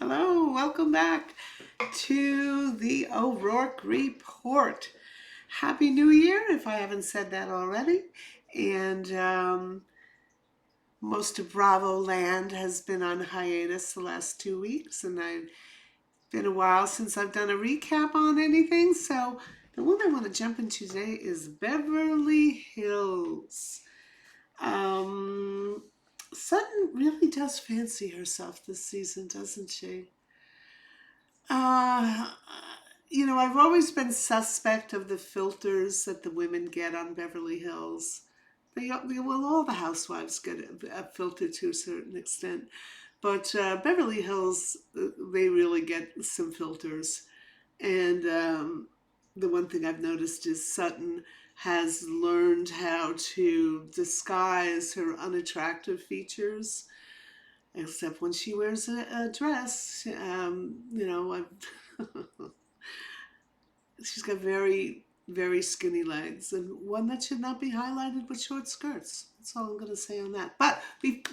Hello, welcome back to the O'Rourke Report. Happy New Year, if I haven't said that already. And most of Bravo land has been on hiatus the last 2 weeks, and I've been a while since I've done a recap on anything. So the one I want to jump into today is Beverly Hills. Um, Sutton really does fancy herself this season, doesn't she? Uh, I've always been suspect of the filters that the women get on Beverly Hills. Well, all the housewives get a filter to a certain extent, but Beverly Hills, they really get some filters. And the one thing I've noticed is Sutton has learned how to disguise her unattractive features, except when she wears a dress. She's got very, very skinny legs and one that should not be highlighted with short skirts. That's all I'm going to say on that. But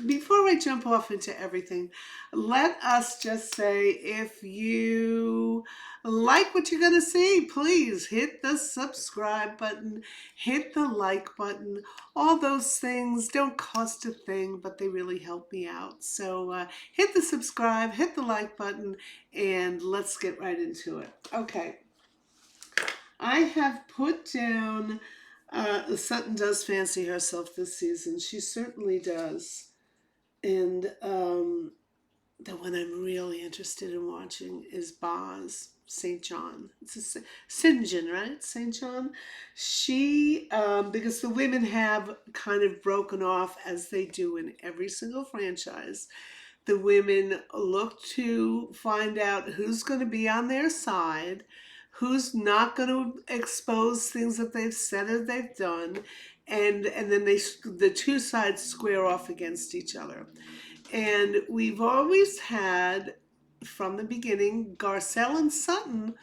before I jump off into everything, let us just say if you like what you're going to see, please hit the subscribe button, hit the like button. All those things don't cost a thing, but they really help me out. So hit the subscribe, hit the like button, and let's get right into it. Okay. I have put down Sutton does fancy herself this season. She certainly does. And the one I'm really interested in watching is Boz St John. It's a St John, right? St John. She, because the women have kind of broken off as they do in every single franchise. The women look to find out who's going to be on their side, who's not going to expose things that they've said or they've done, and then the two sides square off against each other. And we've always had, from the beginning, Garcelle and Sutton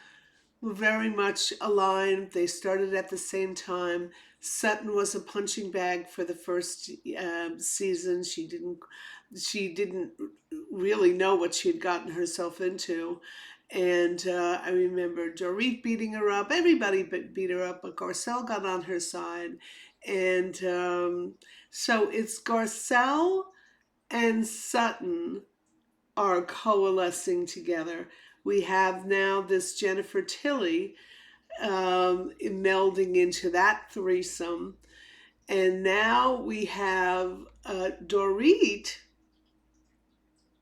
were very much aligned. They started at the same time. Sutton was a punching bag for the first season. She didn't really know what she had gotten herself into. And I remember Dorit beating her up. Everybody beat her up, but Garcelle got on her side. And so it's Garcelle and Sutton are coalescing together. We have now this Jennifer Tilly melding into that threesome. And now we have Dorit,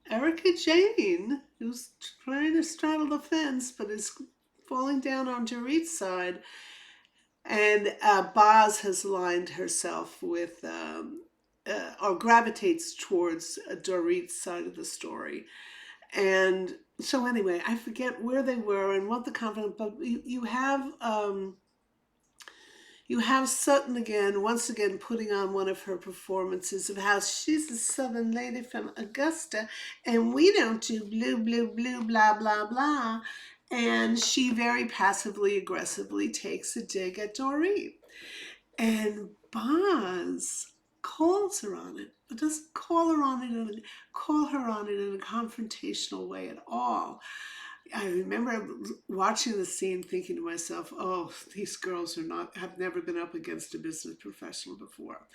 Erica Jane, who's trying to straddle the fence but is falling down on Dorit's side. And Boz has aligned herself with, or gravitates towards Dorit's side of the story. And so anyway, I forget where they were and what the confidence, but you have Sutton again, once again, putting on one of her performances of how she's a Southern lady from Augusta, and we don't do blue, blue, blue, blah, blah, blah. And she very passively, aggressively takes a dig at Dorit. And Boz calls her on it, but doesn't call her on it in a confrontational way at all. I remember watching the scene thinking to myself, oh, these girls have never been up against a business professional before.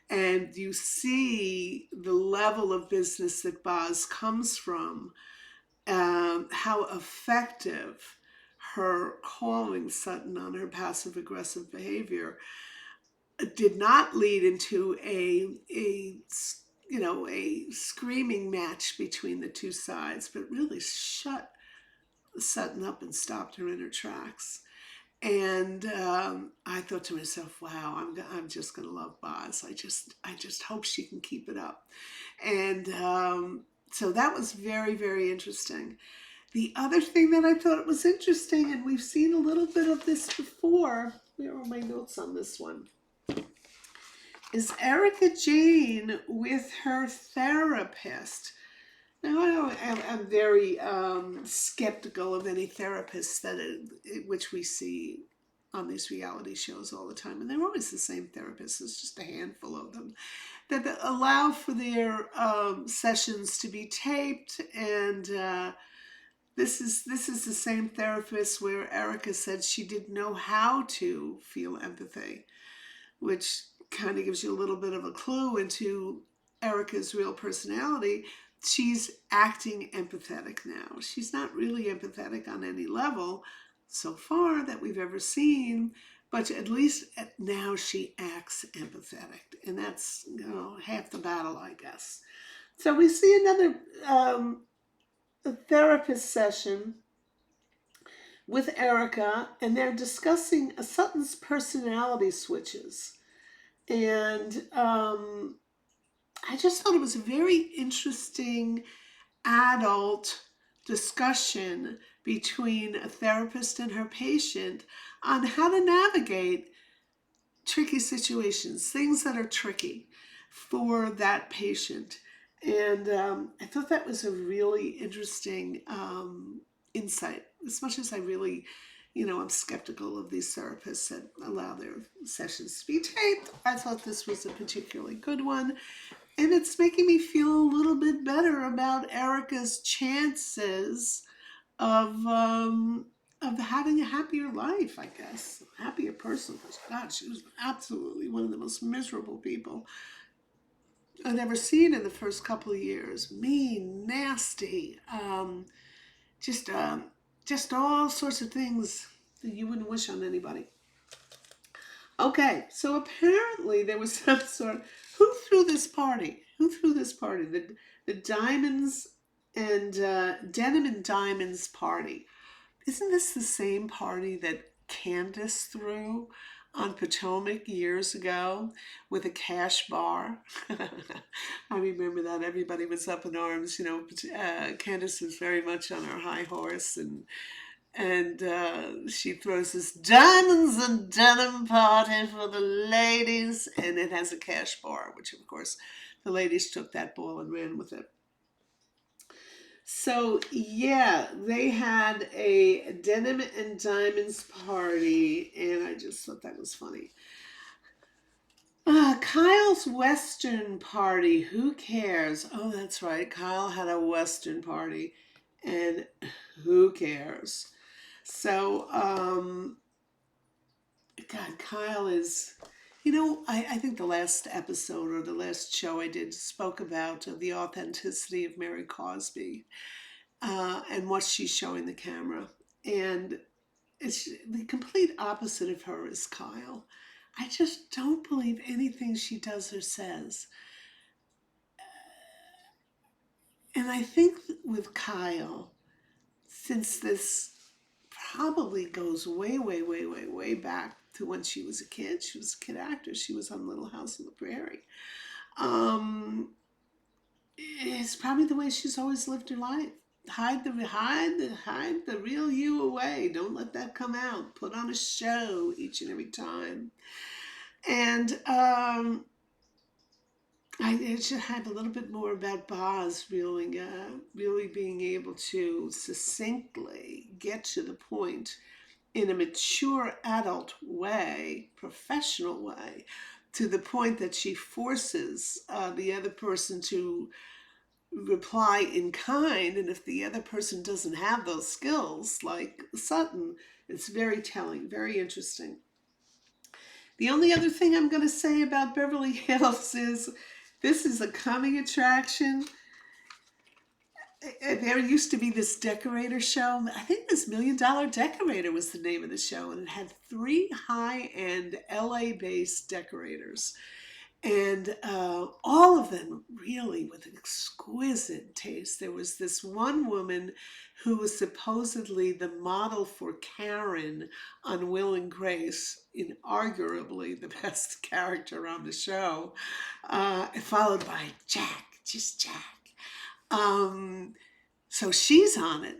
And you see the level of business that Boz comes from, how effective her calling Sutton on her passive aggressive behavior did not lead into a screaming match between the two sides, but really shut Sutton up and stopped her in her tracks. And I thought to myself, "Wow, I'm just gonna love Boz. I just hope she can keep it up." And so that was very, very interesting. The other thing that I thought was interesting, and we've seen a little bit of this before. Where are my notes on this one? Is Erica Jane with her therapist. Now, I'm very skeptical of any therapists which we see on these reality shows all the time, and they're always the same therapists. It's just a handful of them that allow for their sessions to be taped. And this is the same therapist where Erica said she didn't know how to feel empathy, which kind of gives you a little bit of a clue into Erica's real personality. She's acting empathetic now. She's not really empathetic on any level so far that we've ever seen, but at least now she acts empathetic. And that's, half the battle, I guess. So we see another therapist session with Erica, and they're discussing Sutton's personality switches. And I just thought it was a very interesting adult discussion between a therapist and her patient on how to navigate tricky situations, things that are tricky for that patient. And I thought that was a really interesting insight, as much as I really, I'm skeptical of these therapists that allow their sessions to be taped. I thought this was a particularly good one. And it's making me feel a little bit better about Erica's chances of having a happier life, I guess. A happier person. Because, God, she was absolutely one of the most miserable people I'd ever seen in the first couple of years. Mean, nasty, just all sorts of things that you wouldn't wish on anybody. Okay, so apparently there was some sort of, who threw this party? The Diamonds and Denim and Diamonds party. Isn't this the same party that Candace threw on Potomac years ago with a cash bar? I remember that. Everybody was up in arms. Candace was very much on her high horse, and she throws this diamonds and denim party for the ladies, and it has a cash bar, which of course the ladies took that ball and ran with it. So yeah, they had a denim and diamonds party, and I just thought that was funny. Kyle's Western party, who cares? Oh, that's right, Kyle had a Western party, and who cares? So, God, Kyle is, I think the last episode or the last show I did spoke about the authenticity of Mary Cosby and what she's showing the camera. And it's the complete opposite of her is Kyle. I just don't believe anything she does or says. And I think with Kyle, since this probably goes way, way, way, way, way back to when she was a kid. She was a kid actor. She was on Little House on the Prairie. It's probably the way she's always lived her life. Hide the real you away. Don't let that come out. Put on a show each and every time. And I should have a little bit more about Boz really being able to succinctly get to the point in a mature adult way, professional way, to the point that she forces the other person to reply in kind. And if the other person doesn't have those skills, like Sutton, it's very telling, very interesting. The only other thing I'm going to say about Beverly Hills is this is a coming attraction. There used to be this decorator show. I think this $1 Million Decorator was the name of the show, and it had 3 high-end LA-based decorators. And all of them really with exquisite taste. There was this one woman who was supposedly the model for Karen on Will and Grace, arguably the best character on the show, followed by Jack, just Jack. So she's on it,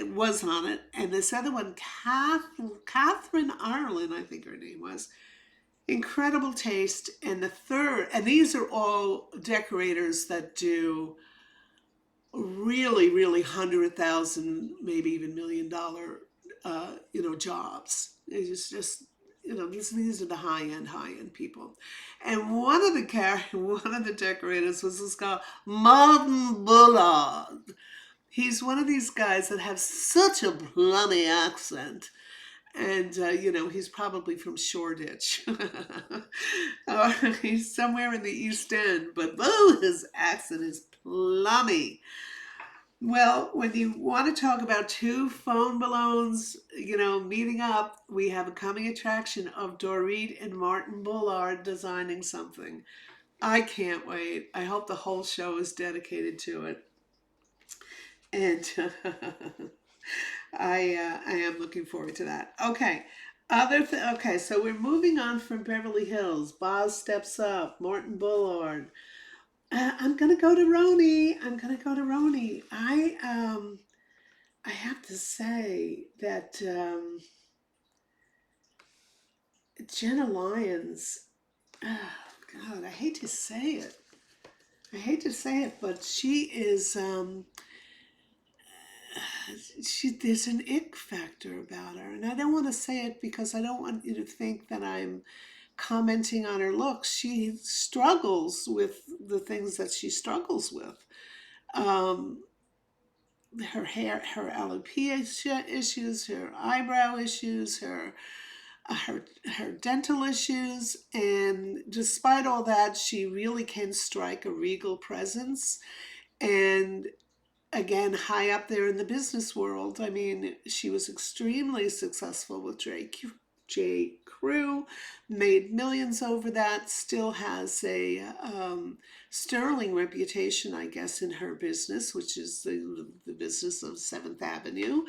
was on it, and this other one, Catherine Ireland, I think her name was. Incredible taste. And the third, and these are all decorators that do really, really $100,000, maybe even $1 million jobs. It's just, these are the high end people. And one of the decorators was this guy, Martin Bullard. He's one of these guys that have such a plummy accent. And, he's probably from Shoreditch. Or he's somewhere in the East End, but his accent is plummy. Well, when you want to talk about two phone balloons, meeting up, we have a coming attraction of Dorit and Martin Bullard designing something. I can't wait. I hope the whole show is dedicated to it. And I am looking forward to that. Okay. Okay, so we're moving on from Beverly Hills. Boz steps up. Martin Bullard. I'm gonna go to RHONY. I'm gonna go to RHONY. I have to say that Jenna Lyons. Oh God, I hate to say it. I hate to say it, but she is. There's an ick factor about her, and I don't want to say it because I don't want you to think that I'm commenting on her looks. She struggles with the things that she struggles with. Um, Her hair, her alopecia issues, her eyebrow issues, her dental issues, and despite all that, she really can strike a regal presence. And again, high up there in the business world. I mean, she was extremely successful with J. Crew, made millions over that, still has a sterling reputation, I guess, in her business, which is the business of 7th Avenue.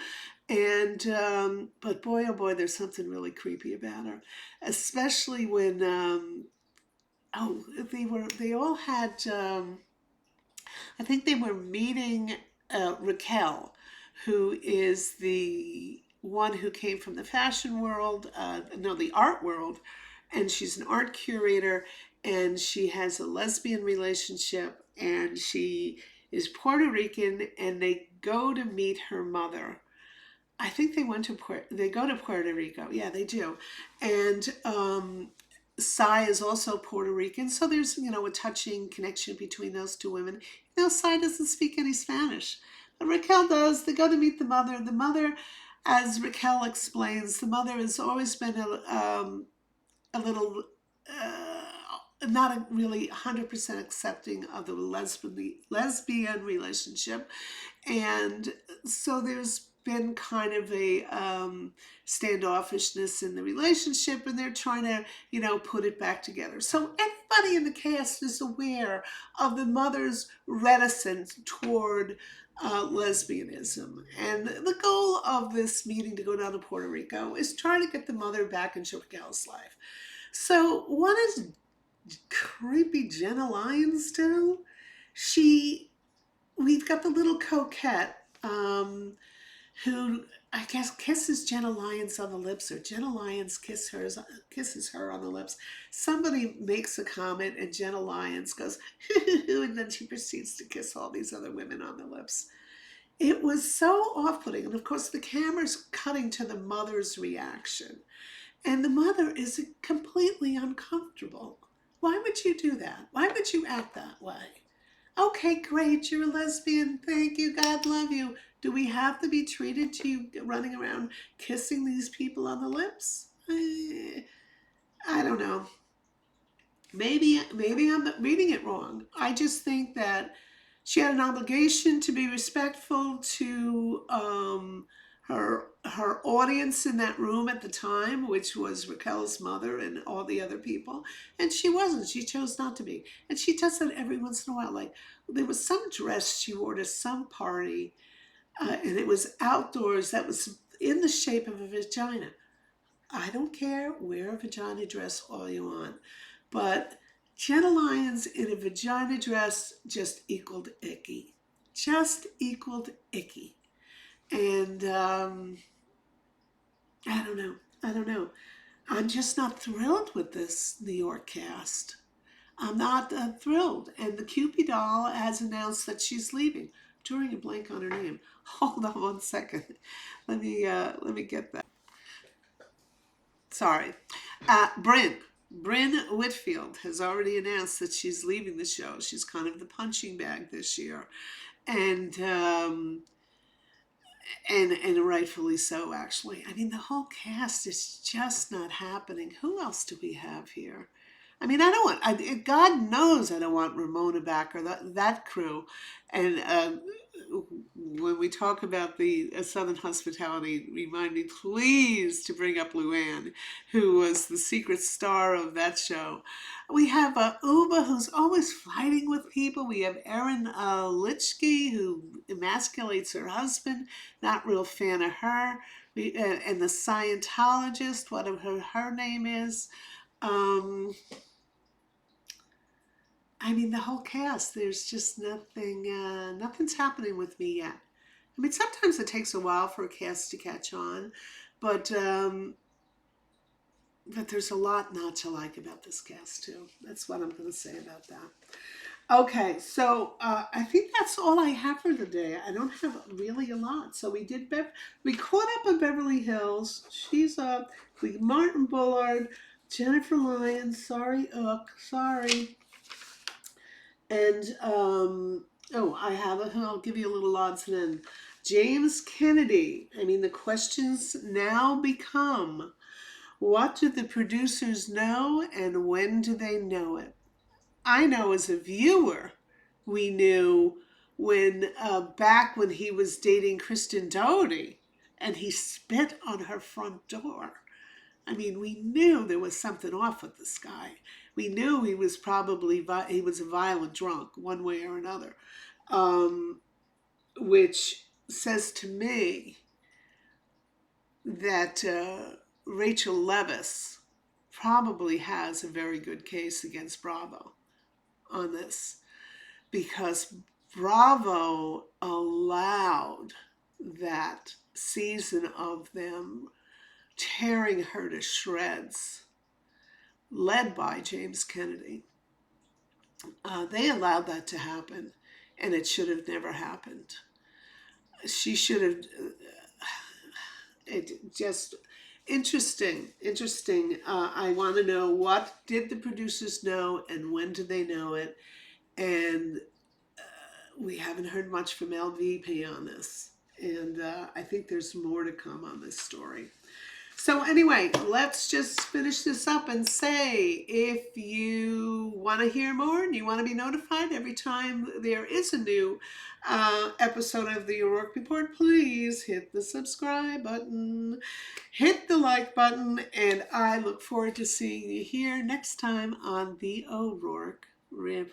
And, but boy, oh boy, there's something really creepy about her, especially when, they all had, I think they were meeting Raquel, who is the one who came from the fashion world, no, the art world, and she's an art curator, and she has a lesbian relationship, and she is Puerto Rican, and they go to meet her mother. I think they go to Puerto Rico. Yeah, they do. And Sai is also Puerto Rican, so there's, a touching connection between those two women. Sai doesn't speak any Spanish, but Raquel does. They go to meet the mother. The mother, as Raquel explains, the mother has always been a little, not really 100% accepting of the lesbian relationship. And so there's been kind of a standoffishness in the relationship, and they're trying to, put it back together. So everybody in the cast is aware of the mother's reticence toward lesbianism. And the goal of this meeting to go down to Puerto Rico is trying to get the mother back into Raquel's life. So what does creepy Jenna Lyons do? We've got the little coquette, who I guess kisses Jenna Lyons on the lips, or Jenna Lyons kisses her on the lips. Somebody makes a comment, and Jenna Lyons goes, and then she proceeds to kiss all these other women on the lips. It was so off-putting, and of course the camera's cutting to the mother's reaction, and the mother is completely uncomfortable. Why would you do that? Why would you act that way? Okay, great, you're a lesbian. Thank you, God love you. Do we have to be treated to you running around kissing these people on the lips? I don't know. Maybe I'm reading it wrong. I just think that she had an obligation to be respectful to her audience in that room at the time, which was Raquel's mother and all the other people, and she wasn't. She chose not to be, and she does that every once in a while. Like there was some dress she wore to some party, and it was outdoors that was in the shape of a vagina. I don't care. Wear a vagina dress all you want, but Jenna Lyons in a vagina dress just equaled icky. Just equaled icky. And I don't know. I don't know. I'm just not thrilled with this New York cast. I'm not thrilled. And the Cupid doll has announced that she's leaving. drawing a blank on her name. Hold on 1 second. Let me get that. Sorry. Bryn Whitfield has already announced that she's leaving the show. She's kind of the punching bag this year. And and rightfully so, actually. I mean, the whole cast is just not happening. Who else do we have here? I mean, I don't want. God knows I don't want Ramona back or that crew. And when we talk about the Southern hospitality, remind me please to bring up Luann, who was the secret star of that show. We have Uba, who's always fighting with people. We have Erin Litchke, who emasculates her husband. Not real fan of her. And the Scientologist, whatever her name is. I mean, the whole cast, there's just nothing's happening with me yet. I mean, sometimes it takes a while for a cast to catch on, but there's a lot not to like about this cast, too. That's what I'm going to say about that. Okay, so I think that's all I have for the day. I don't have really a lot. So we caught up on Beverly Hills. She's up. Martin Bullard, Jennifer Lyons. Sorry, sorry. And I'll give you a little odds and ends. James Kennedy. I mean, the questions now become, what do the producers know and when do they know it? I know as a viewer, we knew back when he was dating Kristen Doherty and he spit on her front door. I mean, we knew there was something off with this guy. We knew he was a violent drunk, one way or another, which says to me that Rachel Leviss probably has a very good case against Bravo on this, because Bravo allowed that season of them tearing her to shreds, led by James Kennedy. They allowed that to happen, and it should have never happened. She should have. It just interesting. I want to know, what did the producers know, and when did they know it? And we haven't heard much from LVP on this, and I think there's more to come on this story. So anyway, let's just finish this up and say, if you want to hear more and you want to be notified every time there is a new episode of the O'Rourke Report, please hit the subscribe button, hit the like button, and I look forward to seeing you here next time on the O'Rourke Report.